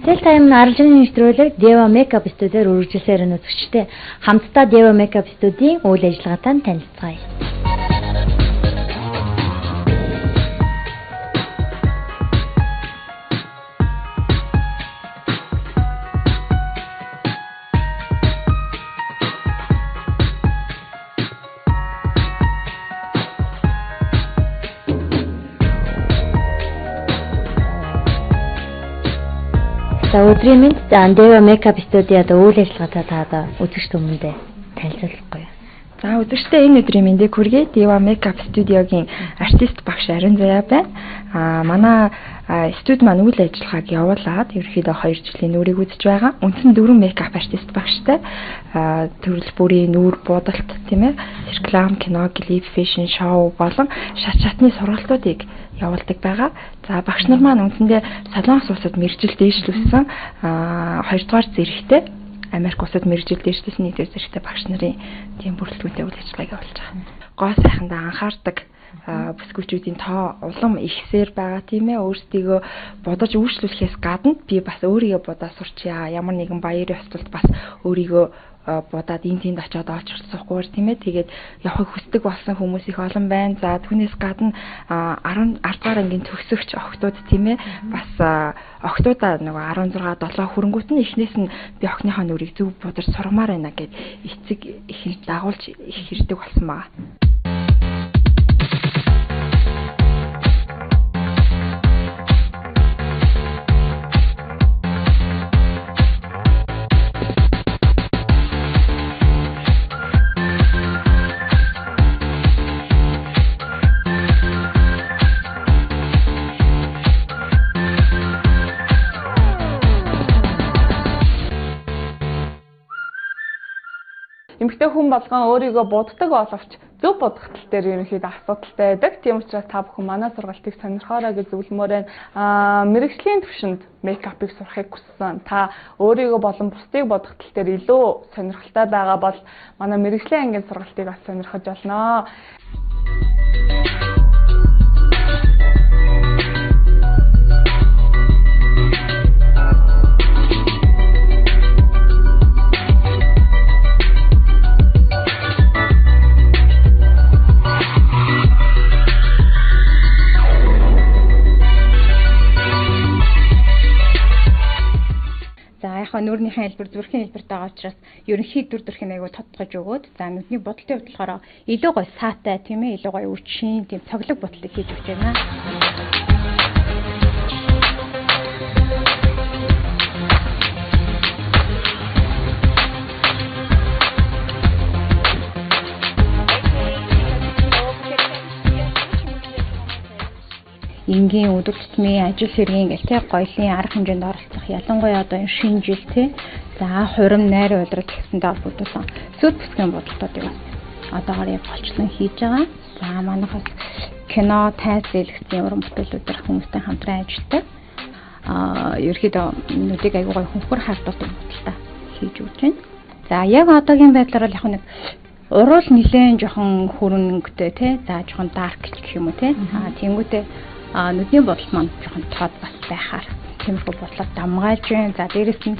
Тэл тайм аржины нэвтрүүлэг Deva Makeup студиор үргэлжлүүлсээр нь үзэгчтэй хамтдаа Deva Makeup студийн үйл ажиллагаатай танилцгаая. За өдрийн мэнд Deva Makeup студиад үйл ажиллагаатай та үзэгч хүмүүстээ танилцуулахгүй. За үзэгчтэй энэ өдрийн мэндийг хүргэе. Deva Makeup студиогийн артист багш Арин Заяа байна. Манай студи маань үйл ажиллагааг явуулаад ерөнхийдөө 2 жилийн нүрийг үзэж байгаа. Үндсэн 4 makeup артист багштай төрөл бүрийн нүүр буудалт тийм ээ, реклам, кино, клип, фэшн, шоу болон шатны сургалтуудыг явуулдаг байгаа. За багш нар маань үндсэндээ Солонгос улсад мэргэжил дээшлүүлсэн 2 дугаар зэрэгтэй Америк улсад мэргэжил дээшлүүлсэн 1 дугаар зэрэгтэй багш нарын тийм бүрэлдэхүүнтэй үйл ажиллагааг явуулж байгаа. Гоо сайхандаа анхаардаг бүсгүүчүүдийн тоо улам ихсээр байгаа тийм ээ. Өөрсдийгөө бодож үйлчлүүлэхээс гадна би бас өөрийгөө будаа сурчъя. Ямар нэгэн баярын ёслолд бас өөрийгөө бодоод тэнд очиод олж сурахгүйгээр тийм ээ. Тэгээд явахыг хүсдэг болсон хүмүүс их олон байна. За түүнээс гадна 10 дугаар ангийн төгсөгч охтууд тийм ээ. Бас охтуудаа нөгөө 16 7 хүрэнгүүт нь эхнээс нь би охиныхоо нүрийг зөв бодож сурмаар байна гэд эцэг ихэнд дагуулж их хэрдэг болсон байна. Эмэгтэй хүн болгон өөрийгөө буддаг боловч зөв будах тал дээр ерөнхийдөө асуудалтай байдаг. Тийм учраас та бүхэн манай сургалтыг сонирхоорой гэж зөвлөмөр байна. Мэргэжлийн түвшинд мейкапыг сурахыг хүссэн. Та өөрийгөө болон бусдыг будах тал дээр илүү сонирхолтой байгаа бол манай мэргэжлийн ангийн сургалтыг бас сонирхож болно. Нүрийнхээ хэлбэр зүрхийн хэлбэртэй байгаа учраас ерөнхий дүр төрхийг айгу тодтогож өгөөд за нүдний бодолтын хувьд болохоор илүү гоё саатай тийм ээ, илүү гоё үчин тийм цоглог бодлыг хийж өгч байна. Энгийн өдөр тутмын ажил хэргийн гэл тэ гоёлын арга хэмжээнд оролцох ялангуяа одоо энэ шинэ жил тэ за хурим найр уйдрал гэсэндээ холбогдуулсан сүд бүсгийн бодлогуудыг бас одоогоор яг болцсон хийж байгаа. За манайхаас кино, тайз зээлгсэн уран бүтээлүүдээр хүмүүстэй хамтран ажилладаг. Ерөөхдөө нүдийг аягүй гоё хөнхөр хардуулдаг бодлоо хийж өгч байна. За яг одоогийн байдлаар бол яг нэг уруул нэлээд жоохон хөрөнгөтэй тэ за жоохон дарк гэх юм уу тэ тэнгүүтээ нүдний бодол маань жоохон тод бас байхаар тиймэрхүү бодлоо дамгаалж байна. За дээрэс нь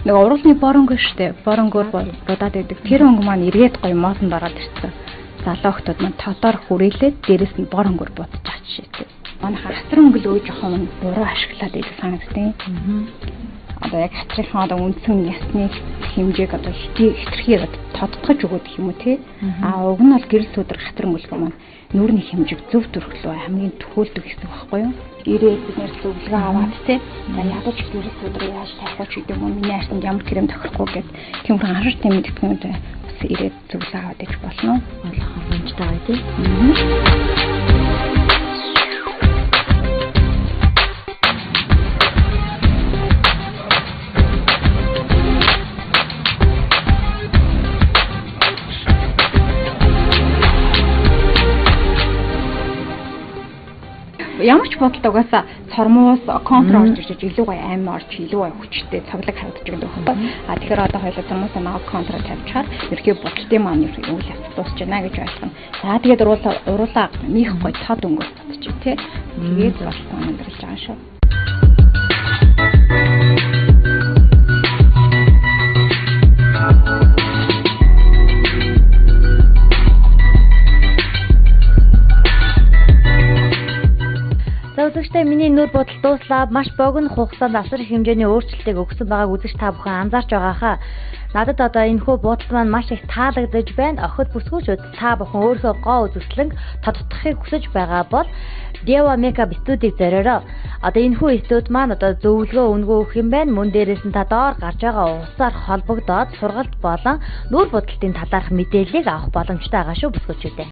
нэг уралны боронго штэ боронгоор будаад байдаг. Тэр өнгө маань эргээд гоё модонд ороод ирсэн. Залуу хүмүүс маань тодор хүрээлээд дээрэс нь боронгоор будаж байгаа жишээтэй. Манай хасар өнгөл өө жоохон буруу ашиглаад байдаг санагдтыг. Одоо яг хацрынхаа одоо үндсэн ясны хэмжээг одоо хитрхи тодтогч өгöd гэх юм уу те. Уг нь бол гэрэл сүдэр хатар өнгөлгөө маань нүрийн хэмжээг зөв төрхлөө хамгийн төхөөлдөг гэсэн байхгүй юу? Ирээд бид нэр зөвлөгөө аваад те. Ядаж гэрэл сүдэр яаж тавих ч гэдэг юм. Миний арьсанд ямар крэм тохирохгүй гэд тийм анхаар тийм мэдгээнүүд бас ирээд зөвлөгөө аваад иж болно. Болох боломжтой бай тээ. Ямар ч бодолд угаасаа цормоос контрол орж ирж илүү гоё аим орж илүү гоё хүчтэй цоглог харагдаж байгаа юм байна. Тэгэхээр одоо хоёул цормоосоо нэг контрол тавьчихаар ерхий бодолтын маань үйл явц дуусч байна гэж ойлгоно. За тэгээд уруулаа нөх гоё цод өнгөс бодчих тий. Тэгээд болсон өндөрлж байгаа шүү. Сонсогчдоо миний нүд бодол дууслаа. Маш богино хугацаанд асар их хэмжээний өөрчлөлтийг өгсөн байгааг үзэж та бүхэн анзаарч байгаа хаа. Надад одоо энэхүү бодол маань маш их таалагдж байна. Охид бүсгүүчүүд та бүхэн өөрийнхөө гоо үзэсгэлэн тодтохыг хүсэж байгаа бол Deva Makeup студийг зориороо. Одоо энэхүү студ маань одоо зөвлөгөө өнгөө өгөх юм байна. Мөн дээрээс нь та доор гарч байгаа утсаар холбогдоод сургалт болон нүур бодолтын талаарх мэдээллийг авах боломжтой байгаа шүү бүсгүүчүүдээ.